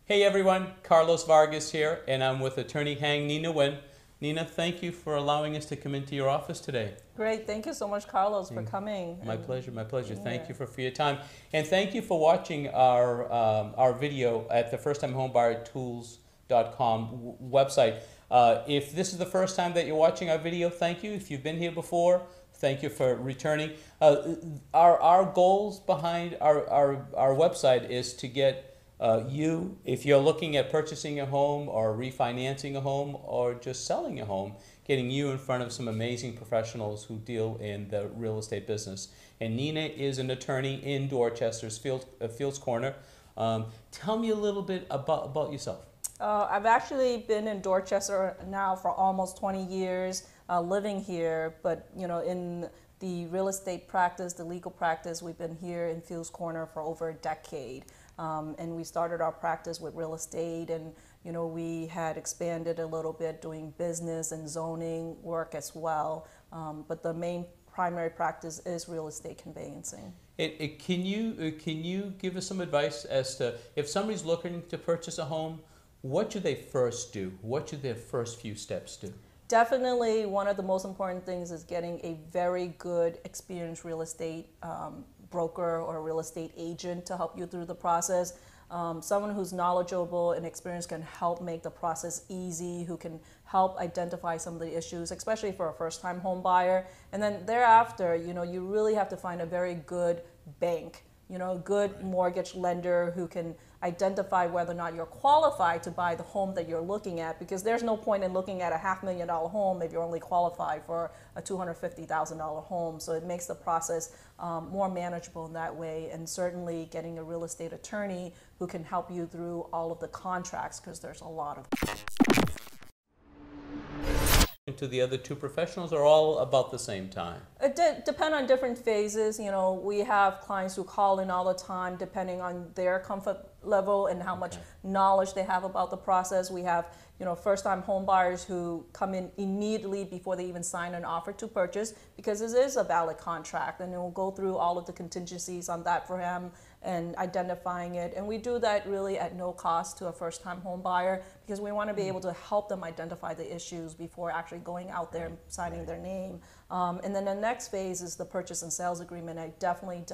Hey everyone, Carlos Vargas here, and I'm with attorney Hang Nina Nguyen. Nina, thank you for allowing us to come into your office today. Great, thank you so much, Carlos, for coming. My pleasure, my pleasure. Thank Yeah. you for your time. And thank you for watching our video at the firsttimehomebuyertools.com website. If this is the first time that you're watching our video, thank you. If you've been here before, thank you for returning. Our goals behind our website is to get you, if you're looking at purchasing a home or refinancing a home or just selling a home, getting you in front of some amazing professionals who deal in the real estate business. And Nina is an attorney in Dorchester's Fields Corner. Tell me a little bit about yourself. I've actually been in Dorchester now for almost 20 years, living here, but in the real estate practice, the legal practice, we've been here in Fields Corner for over a decade. And we started our practice with real estate, and we had expanded a little bit doing business and zoning work as well. But the main primary practice is real estate conveyancing. Can you give us some advice as to if somebody's looking to purchase a home, what should they first do? What should their first few steps do? Definitely one of the most important things is getting a very good experienced real estate broker or real estate agent to help you through the process. Someone who's knowledgeable and experienced can help make the process easy, who can help identify some of the issues, especially for a first-time home buyer. And then thereafter, you really have to find a very good bank, a good mortgage lender who can identify whether or not you're qualified to buy the home that you're looking at, because there's no point in looking at a $500,000 home if you're only qualified for a $250,000 home. So it makes the process more manageable in that way, and certainly getting a real estate attorney who can help you through all of the contracts, because there's a lot of To the other two professionals are all about the same time? It depend on different phases. We have clients who call in all the time depending on their comfort level and how much knowledge they have about the process. We have first-time home buyers who come in immediately before they even sign an offer to purchase, because this is a valid contract, and we'll go through all of the contingencies on that for him and identifying it. And we do that really at no cost to a first-time home buyer, because we want to be able to help them identify the issues before actually going out there and signing their name. And then the next phase is the purchase and sales agreement. I definitely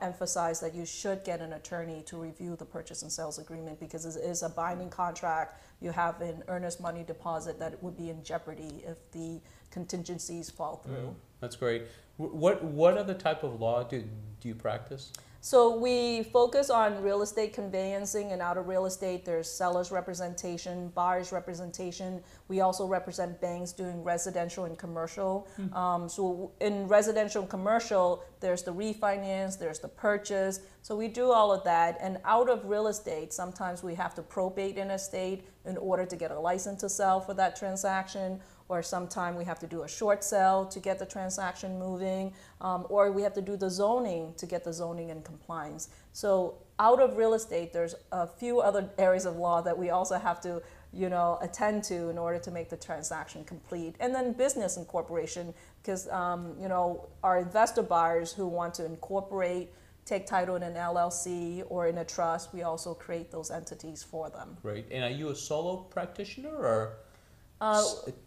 emphasize that you should get an attorney to review the purchase and sales agreement, because it is a binding contract. You have an earnest money deposit that would be in jeopardy if the contingencies fall through. That's great. What other type of law do you practice? So we focus on real estate conveyancing, and out of real estate there's seller's representation, buyer's representation. We also represent banks doing residential and commercial. So in residential and commercial, there's the refinance, there's the purchase. So we do all of that. And out of real estate, sometimes we have to probate an estate in order to get a license to sell for that transaction, or sometimes we have to do a short sale to get the transaction moving, or we have to do the zoning to get the zoning in compliance. So out of real estate, there's a few other areas of law that we also have to attend to in order to make the transaction complete. And then business incorporation, because our investor buyers who want to incorporate, take title in an LLC or in a trust, we also create those entities for them. Great. And are you a solo practitioner, or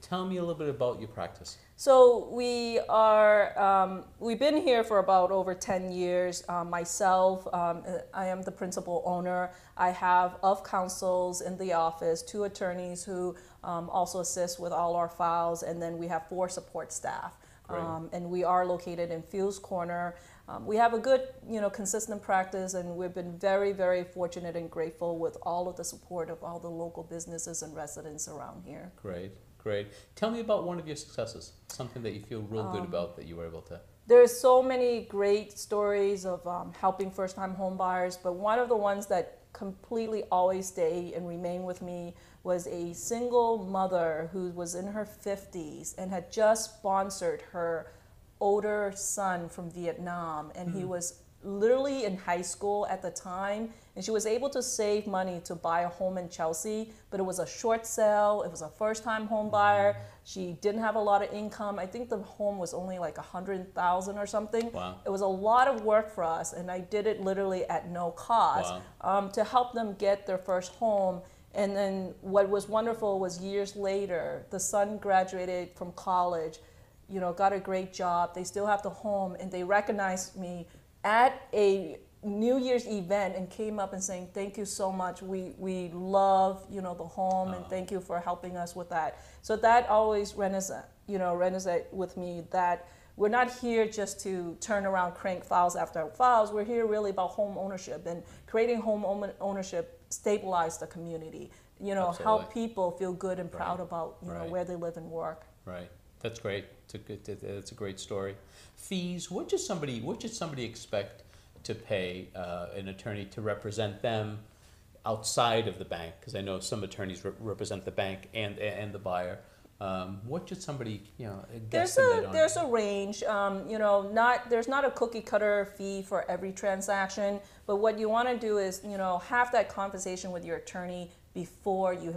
tell me a little bit about your practice? So we are, we've been here for about over 10 years. Myself, I am the principal owner. I have of counsels in the office, 2 attorneys who also assist with all our files, and then we have 4 support staff. And we are located in Fields Corner. We have a good, consistent practice, and we've been very, very fortunate and grateful with all of the support of all the local businesses and residents around here. Great, great. Tell me about one of your successes, something that you feel real good about that you were able to. There's so many great stories of helping first-time home buyers, but one of the ones that completely always stay and remain with me was a single mother who was in her 50s and had just sponsored her older son from Vietnam, and he was literally in high school at the time, and she was able to save money to buy a home in Chelsea, but it was a short sale. It was a first-time home buyer. She didn't have a lot of income. I think the home was only like 100,000 or something. Wow. It was a lot of work for us, and I did it literally at no cost. Wow. To help them get their first home. And then what was wonderful was years later, the son graduated from college, you know, got a great job. They still have the home, and they recognized me at a New Year's event and came up and saying, thank you so much. We love, you know, the home, and thank you for helping us with that. So that always resonates with me, that we're not here just to turn around, crank files after files. We're here really about home ownership, and creating home ownership stabilize the community, you know, Absolutely. help people feel good and proud Right. about, you know, Right. where they live and work. Right. That's great. It's a great story. Fees. What should somebody expect to pay an attorney to represent them outside of the bank? Because I know some attorneys represent the bank and the buyer. What should somebody, you know, guesstimate on? There's a range. You know, there's not a cookie cutter fee for every transaction, but what you want to do is, you know, have that conversation with your attorney before you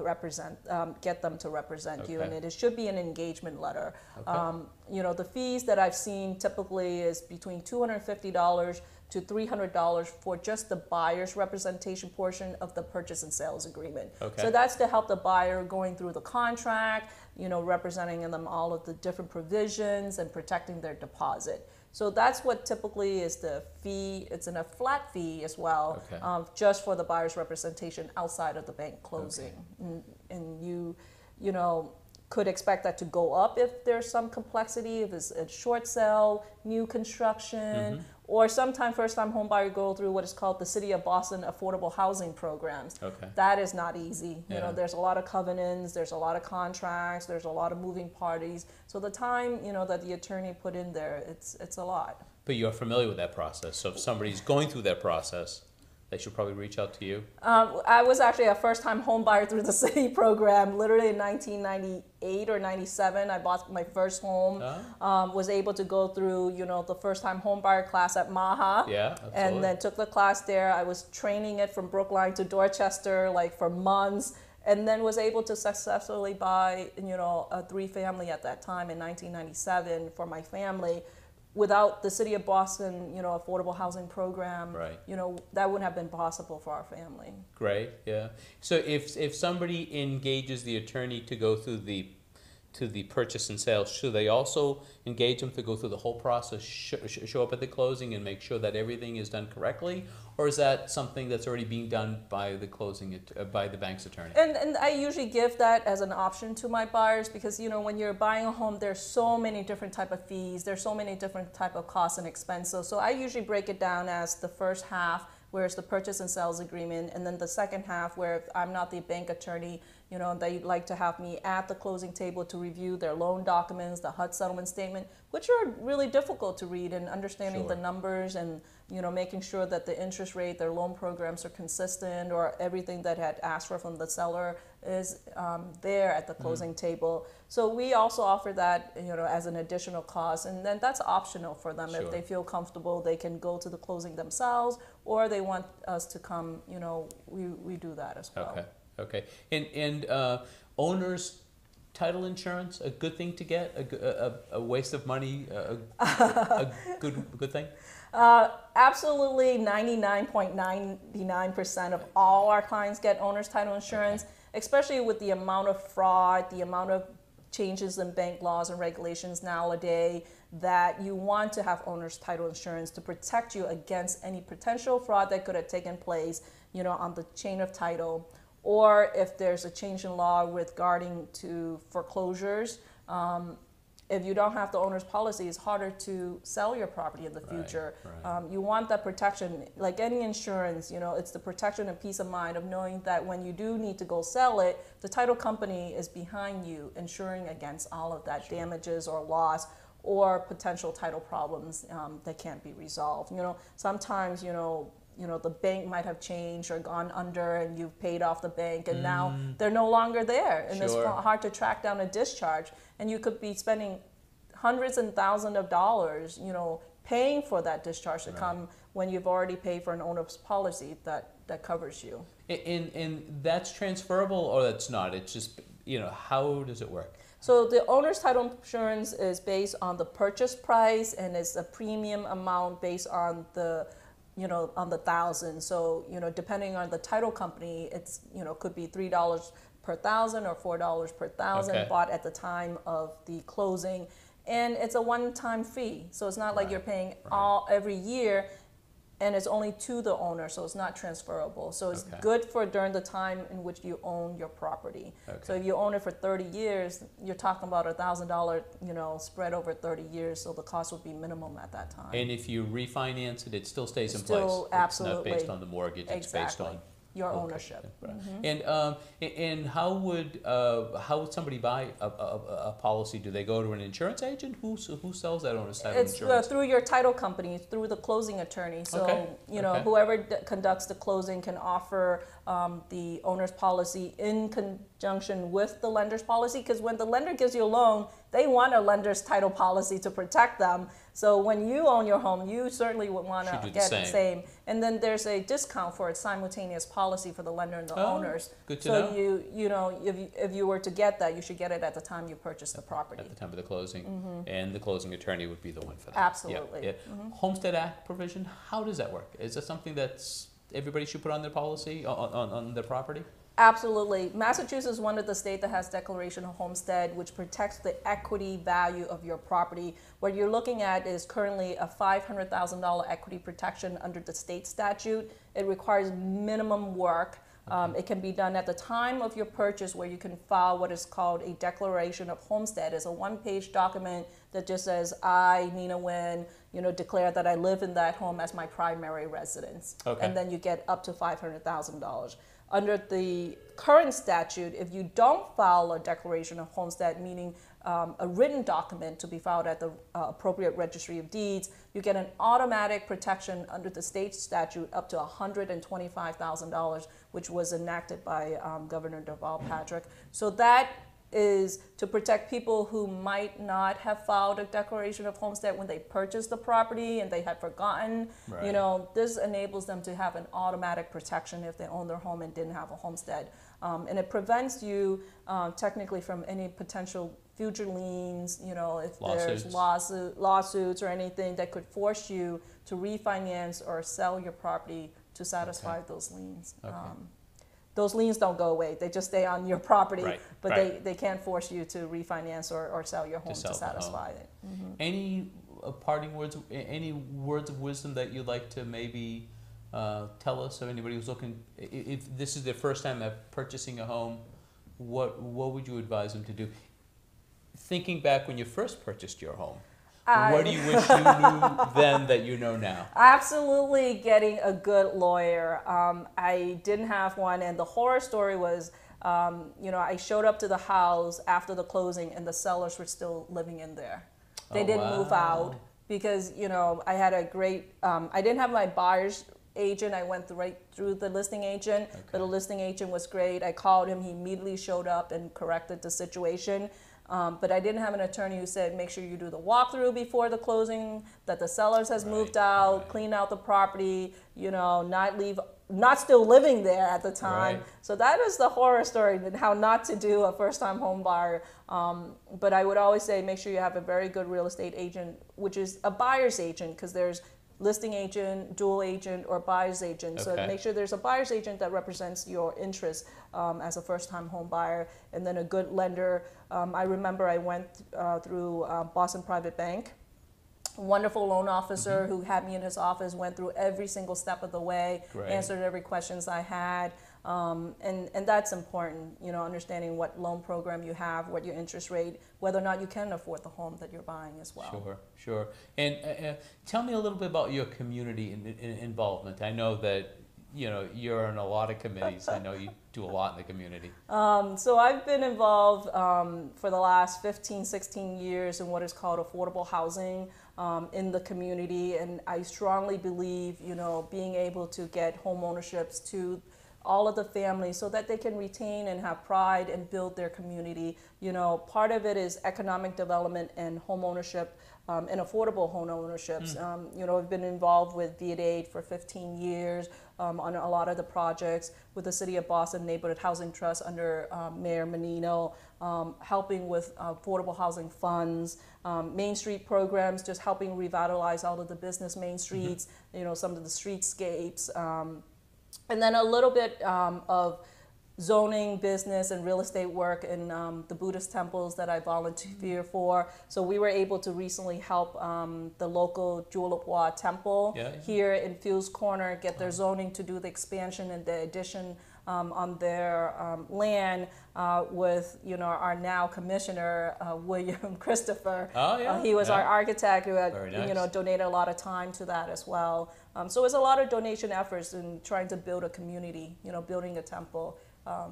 get them to represent you, Okay. and it should be an engagement letter. Okay. You know, the fees that I've seen typically is between $250 to $300 for just the buyer's representation portion of the purchase and sales agreement. Okay. So that's to help the buyer going through the contract, you know, representing them all of the different provisions and protecting their deposit. So that's what typically is the fee. It's in a flat fee as well, Okay. just for the buyer's representation outside of the bank closing. Okay. And you know, could expect that to go up if there's some complexity, if it's a short sale, new construction, or sometimes first-time home buyer go through what is called the City of Boston Affordable Housing Programs. Okay. That is not easy. You Yeah. know, there's a lot of covenants, there's a lot of contracts, there's a lot of moving parties. So the time, you know, that the attorney put in there, it's a lot. But you're familiar with that process. So if somebody's going through that process, they should probably reach out to you. I was actually a first-time home buyer through the city program. Literally in 1998 or 97, I bought my first home. Was able to go through, you know, the first-time home buyer class at Maha. Yeah, absolutely. And then took the class there. I was training it from Brookline to Dorchester, like for months, and then was able to successfully buy, you know, a 3-family at that time in 1997 for my family. Without the City of Boston, you know, affordable housing program, Right. you know, that wouldn't have been possible for our family. Great, yeah. So if somebody engages the attorney to go through the purchase and sale, should they also engage them to go through the whole process, show up at the closing and make sure that everything is done correctly, or is that something that's already being done by the by the bank's attorney? And I usually give that as an option to my buyers because, you know, when you're buying a home, there's so many different type of fees, there's so many different type of costs and expenses. So I usually break it down as the first half, where it's the purchase and sales agreement, and then the second half where if I'm not the bank attorney, you know, they'd like to have me at the closing table to review their loan documents, the HUD settlement statement, which are really difficult to read, and understanding Sure. the numbers and, you know, making sure that the interest rate, their loan programs are consistent, or everything that had asked for from the seller is there at the closing table. So we also offer that, you know, as an additional cost, and then that's optional for them. Sure. If they feel comfortable, they can go to the closing themselves, or they want us to come, you know, we do that as well. Okay, okay. And owner's title insurance, a good thing to get, a waste of money, a good thing? Absolutely 99.99% of all our clients get owner's title insurance, especially with the amount of fraud, the amount of changes in bank laws and regulations nowadays, that you want to have owner's title insurance to protect you against any potential fraud that could have taken place, you know, on the chain of title, or if there's a change in law regarding to foreclosures. If you don't have the owner's policy, it's harder to sell your property in the future. Right. You want that protection, like any insurance, you know, it's the protection and peace of mind of knowing that when you do need to go sell it, the title company is behind you, insuring against all of that damages or loss or potential title problems that can't be resolved. You know, sometimes, you know, the bank might have changed or gone under, and you've paid off the bank, and now they're no longer there, and it's hard to track down a discharge, and you could be spending hundreds and thousands of dollars, you know, paying for that discharge to come when you've already paid for an owner's policy that covers you. And that's transferable or that's not? It's just, how does it work? So the owner's title insurance is based on the purchase price, and it's a premium amount based on the, on the thousand. So, depending on the title company, it's, could be $3 per thousand or $4 per thousand bought at the time of the closing. And it's a one-time fee. So it's not like you're paying every year, and it's only to the owner, so it's not transferable. So it's good for during the time in which you own your property. So if you own it for 30 years, you're talking about $1,000, spread over 30 years, so the cost would be minimum at that time. And if you refinance it, it still stays in place. Absolutely. It's not based on the mortgage, it's based on your ownership. And how would somebody buy a policy? Do they go to an insurance agent? Who sells that owner's title insurance? It's through your title company, through the closing attorney. So whoever conducts the closing can offer the owner's policy in conjunction with the lender's policy, because when the lender gives you a loan, they want a lender's title policy to protect them. So when you own your home, you certainly would want to get the same. And then there's a discount for a simultaneous policy for the lender and the owners. Good to know. So if you were to get that, you should get it at the time you purchase the property. At the time of the closing, and the closing attorney would be the one for that. Absolutely. Yeah. Homestead Act provision. How does that work? Is that something that's everybody should put on their policy on their property? Absolutely. Massachusetts is one of the states that has declaration of homestead, which protects the equity value of your property. What you're looking at is currently a $500,000 equity protection under the state statute. It requires minimum work. It can be done at the time of your purchase, where you can file what is called a declaration of homestead. It's a one-page document that just says, I, Nina Nguyen, declare that I live in that home as my primary residence. And then you get up to $500,000. Under the current statute, if you don't file a declaration of homestead, meaning a written document to be filed at the appropriate registry of deeds, you get an automatic protection under the state statute up to $125,000, which was enacted by Governor Deval Patrick. So that is to protect people who might not have filed a declaration of homestead when they purchased the property and they had forgotten. This enables them to have an automatic protection if they own their home and didn't have a homestead. And it prevents you technically from any potential future liens, if there's lawsuits or anything that could force you to refinance or sell your property to satisfy those liens. Those liens don't go away. They just stay on your property, but they can't force you to refinance or sell your home to satisfy it. Any parting words, any words of wisdom that you'd like to maybe tell us, or anybody who's looking, if this is their first time at purchasing a home, what would you advise them to do? Thinking back when you first purchased your home, what do you wish you knew then that you know now? Absolutely getting a good lawyer. I didn't have one, and the horror story was, I showed up to the house after the closing and the sellers were still living in there. They didn't move out because, I had a great, I didn't have my buyer's agent. I went right through the listing agent, but the listing agent was great. I called him. He immediately showed up and corrected the situation. But I didn't have an attorney who said, make sure you do the walkthrough before the closing, that the sellers has moved out, clean out the property, not still living there at the time. So that is the horror story, how not to do a first-time home buyer. But I would always say, make sure you have a very good real estate agent, which is a buyer's agent, because there's listing agent, dual agent, or buyer's agent. So make sure there's a buyer's agent that represents your interests as a first-time home buyer, and then a good lender. I remember I went through Boston Private Bank. A wonderful loan officer who had me in his office, went through every single step of the way, answered every questions I had. And that's important, understanding what loan program you have, what your interest rate, whether or not you can afford the home that you're buying as well. Sure. And tell me a little bit about your community involvement. I know that, you're in a lot of committees. I know you do a lot in the community. So I've been involved for the last 15, 16 years in what is called affordable housing in the community. And I strongly believe, being able to get home ownerships to all of the families so that they can retain and have pride and build their community. You know, part of it is economic development and home ownership and affordable home ownerships. You know, I've been involved with VIA for 15 years on a lot of the projects with the City of Boston Neighborhood Housing Trust under Mayor Menino, helping with affordable housing funds, Main Street programs, just helping revitalize all of the business main streets, you know, some of the streetscapes, and then a little bit of zoning, business, and real estate work in the Buddhist temples that I volunteer for. So we were able to recently help the local Julapwa temple here in Fields Corner get their zoning to do the expansion and the addition on their land with, you know, our now commissioner, William Christopher. He was our architect who had, you know, donated a lot of time to that as well. So it's a lot of donation efforts in trying to build a community, you know, building a temple.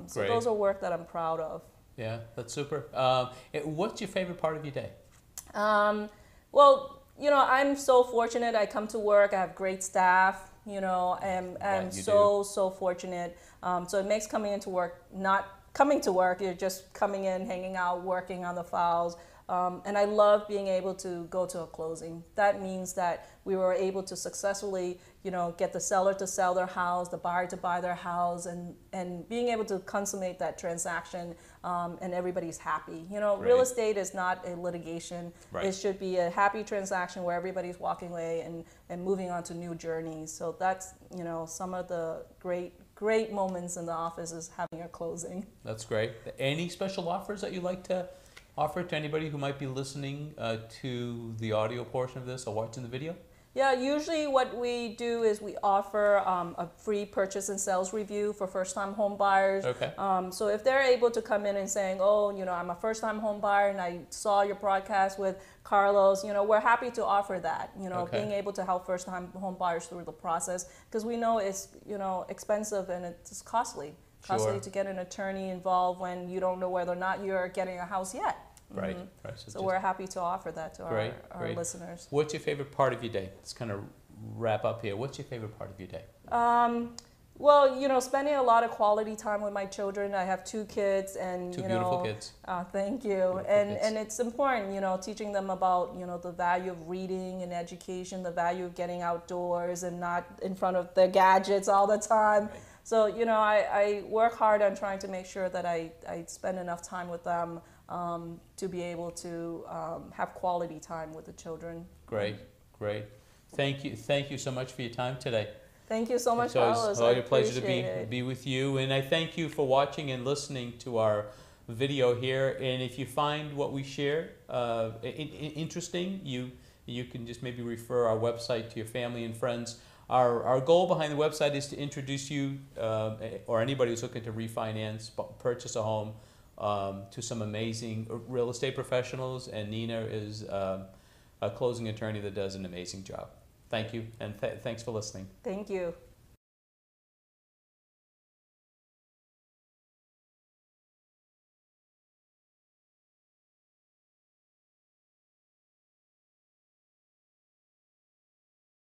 So those are work that I'm proud of. Yeah, that's super. What's your favorite part of your day? Well, you know, I'm so fortunate. I come to work. I have great staff. You know, and I'm so fortunate. So it makes coming into work not coming to work. You're just coming in, hanging out, working on the files. And I love being able to go to a closing. That means that we were able to successfully, you know, get the seller to sell their house, the buyer to buy their house, and being able to consummate that transaction, and everybody's happy. You know, real estate is not a litigation. It should be a happy transaction where everybody's walking away and moving on to new journeys. So that's, you know, some of the great moments in the office is having a closing. That's great. Any special offers that you like to offer to anybody who might be listening to the audio portion of this or watching the video? Yeah, usually what we do is we offer a free purchase and sales review for first-time home buyers. So if they're able to come in and saying, oh, you know, I'm a first-time home buyer and I saw your broadcast with Carlos, you know, we're happy to offer that, you know, being able to help first-time home buyers through the process, because we know it's, you know, expensive and it's costly to get an attorney involved when you don't know whether or not you're getting a house yet. So we're happy to offer that to our listeners. What's your favorite part of your day? Let's kind of wrap up here. What's your favorite part of your day? Well, you know, spending a lot of quality time with my children. I have 2 kids, and two beautiful kids. Thank you. And it's important, you know, teaching them about, you know, the value of reading and education, the value of getting outdoors and not in front of the gadgets all the time. So, you know, I work hard on trying to make sure that I spend enough time with them to be able to have quality time with the children. Great. Thank you so much for your time today. Thank you so much, Carlos. It's always a pleasure to be with you, and I thank you for watching and listening to our video here. And if you find what we share interesting, you can just maybe refer our website to your family and friends. Our goal behind the website is to introduce you or anybody who's looking to refinance, purchase a home, to some amazing real estate professionals, and Nina is a closing attorney that does an amazing job. Thank you, and thanks for listening. Thank you.